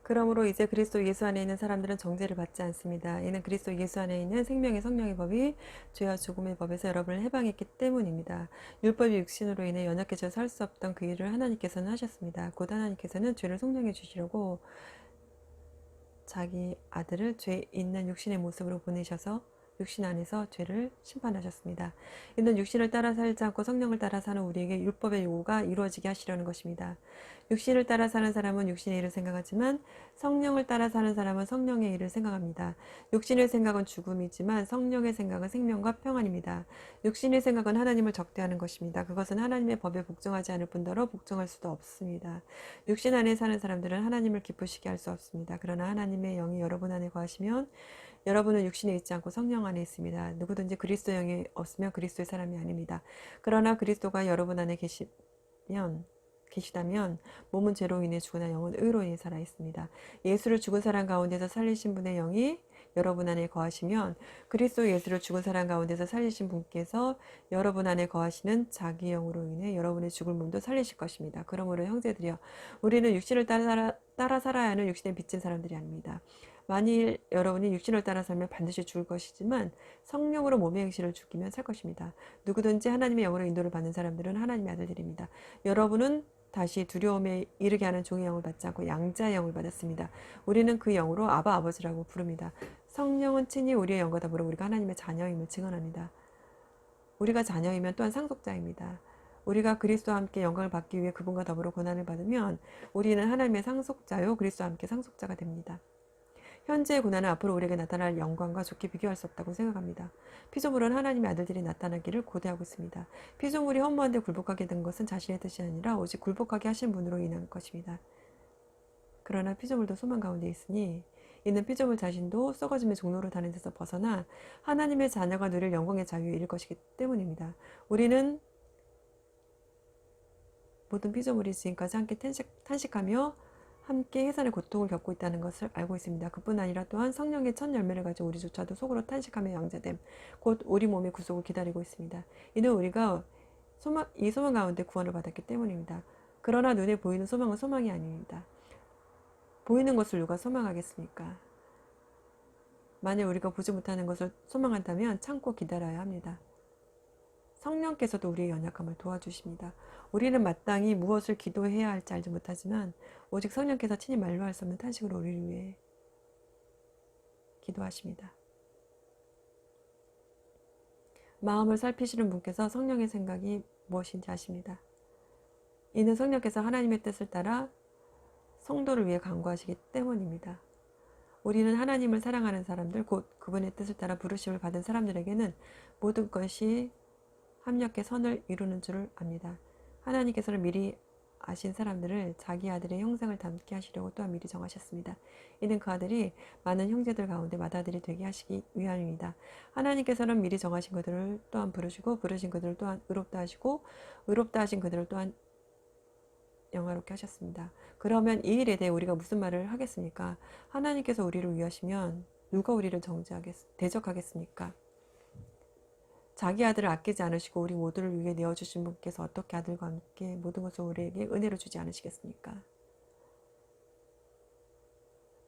그러므로 이제 그리스도 예수 안에 있는 사람들은 정죄를 받지 않습니다. 이는 그리스도 예수 안에 있는 생명의 성령의 법이 죄와 죽음의 법에서 여러분을 해방했기 때문입니다. 율법이 육신으로 인해 연약해져 살 수 없던 그 일을 하나님께서는 하셨습니다. 곧 하나님께서는 죄를 속량해 주시려고 자기 아들을 죄 있는 육신의 모습으로 보내셔서 육신 안에서 죄를 심판하셨습니다. 이는 육신을 따라 살지 않고 성령을 따라 사는 우리에게 율법의 요구가 이루어지게 하시려는 것입니다. 육신을 따라 사는 사람은 육신의 일을 생각하지만 성령을 따라 사는 사람은 성령의 일을 생각합니다. 육신의 생각은 죽음이지만 성령의 생각은 생명과 평안입니다. 육신의 생각은 하나님을 적대하는 것입니다. 그것은 하나님의 법에 복종하지 않을 뿐더러 복종할 수도 없습니다. 육신 안에 사는 사람들은 하나님을 기쁘시게 할 수 없습니다. 그러나 하나님의 영이 여러분 안에 거하시면 여러분은 육신에 있지 않고 성령 안에 있습니다. 누구든지 그리스도 영이 없으면 그리스도의 사람이 아닙니다. 그러나 그리스도가 여러분 안에 계시다면 몸은 죄로 인해 죽으나 영은 의로 인해 살아 있습니다. 예수를 죽은 사람 가운데서 살리신 분의 영이 여러분 안에 거하시면 그리스도 예수를 죽은 사람 가운데서 살리신 분께서 여러분 안에 거하시는 자기 영으로 인해 여러분의 죽을 몸도 살리실 것입니다. 그러므로 형제들이여, 우리는 육신을 따라 살아야 하는 육신에 비친 사람들이 아닙니다. 만일 여러분이 육신을 따라 살면 반드시 죽을 것이지만 성령으로 몸의 행실을 죽이면 살 것입니다. 누구든지 하나님의 영으로 인도를 받는 사람들은 하나님의 아들들입니다. 여러분은 다시 두려움에 이르게 하는 종의 영을 받지 않고 양자의 영을 받았습니다. 우리는 그 영으로 아바 아버지라고 부릅니다. 성령은 친히 우리의 영과 더불어 우리가 하나님의 자녀임을 증언합니다. 우리가 자녀이면 또한 상속자입니다. 우리가 그리스도와 함께 영광을 받기 위해 그분과 더불어 고난을 받으면 우리는 하나님의 상속자요 그리스도와 함께 상속자가 됩니다. 현재의 고난은 앞으로 우리에게 나타날 영광과 좋게 비교할 수 없다고 생각합니다. 피조물은 하나님의 아들들이 나타나기를 고대하고 있습니다. 피조물이 허무한데 굴복하게 된 것은 자신의 뜻이 아니라 오직 굴복하게 하신 분으로 인한 것입니다. 그러나 피조물도 소망 가운데 있으니 이는 피조물 자신도 썩어짐의 종로로 다닌 데서 벗어나 하나님의 자녀가 누릴 영광의 자유에 이를 것이기 때문입니다. 우리는 모든 피조물이 지금까지 함께 탄식하며 함께 해산의 고통을 겪고 있다는 것을 알고 있습니다. 그뿐 아니라 또한 성령의 첫 열매를 가지고 우리조차도 속으로 탄식하며 양자됨, 곧 우리 몸의 구속을 기다리고 있습니다. 이는 우리가 이 소망 가운데 구원을 받았기 때문입니다. 그러나 눈에 보이는 소망은 소망이 아닙니다. 보이는 것을 누가 소망하겠습니까? 만약 우리가 보지 못하는 것을 소망한다면 참고 기다려야 합니다. 성령께서도 우리의 연약함을 도와주십니다. 우리는 마땅히 무엇을 기도해야 할지 알지 못하지만 오직 성령께서 친히 말로 할 수 없는 탄식으로 우리를 위해 기도하십니다. 마음을 살피시는 분께서 성령의 생각이 무엇인지 아십니다. 이는 성령께서 하나님의 뜻을 따라 성도를 위해 간구하시기 때문입니다. 우리는 하나님을 사랑하는 사람들, 곧 그분의 뜻을 따라 부르심을 받은 사람들에게는 모든 것이 합력해 선을 이루는 줄을 압니다. 하나님께서는 미리 아신 사람들을 자기 아들의 형상을 닮게 하시려고 또한 미리 정하셨습니다. 이는 그 아들이 많은 형제들 가운데 맏아들이 되게 하시기 위함입니다. 하나님께서는 미리 정하신 그들을 또한 부르시고 부르신 그들을 또한 의롭다 하시고 의롭다 하신 그들을 또한 영화롭게 하셨습니다. 그러면 이 일에 대해 우리가 무슨 말을 하겠습니까? 하나님께서 우리를 위하시면 누가 우리를 대적하겠습니까? 자기 아들을 아끼지 않으시고 우리 모두를 위해 내어주신 분께서 어떻게 아들과 함께 모든 것을 우리에게 은혜로 주지 않으시겠습니까?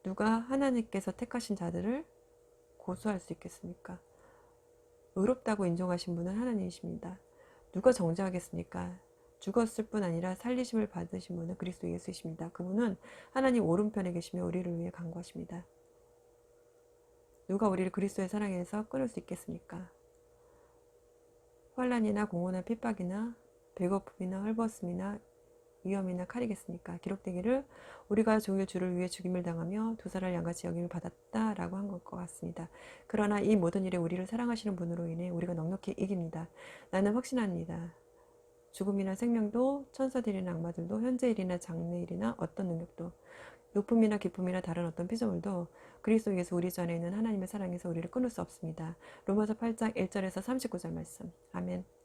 누가 하나님께서 택하신 자들을 고소할 수 있겠습니까? 의롭다고 인정하신 분은 하나님이십니다. 누가 정죄하겠습니까? 죽었을 뿐 아니라 살리심을 받으신 분은 그리스도 예수이십니다. 그분은 하나님 오른편에 계시며 우리를 위해 간구하십니다. 누가 우리를 그리스도의 사랑에서 끊을 수 있겠습니까? 환난이나 공고나 핍박이나 배고픔이나 헐벗음이나 위험이나 칼이겠습니까? 기록되기를 우리가 종일 주를 위해 죽임을 당하며 두 살을 양같이 여김을 받았다라고 한 것 같습니다. 그러나 이 모든 일에 우리를 사랑하시는 분으로 인해 우리가 넉넉히 이깁니다. 나는 확신합니다. 죽음이나 생명도 천사들이나 악마들도 현재일이나 장래일이나 어떤 능력도 높음이나 기쁨이나 다른 어떤 피조물도 그리스도 예수 우리 주 안에 있는 하나님의 사랑에서 우리를 끊을 수 없습니다. 로마서 8장 1절에서 39절 말씀. 아멘.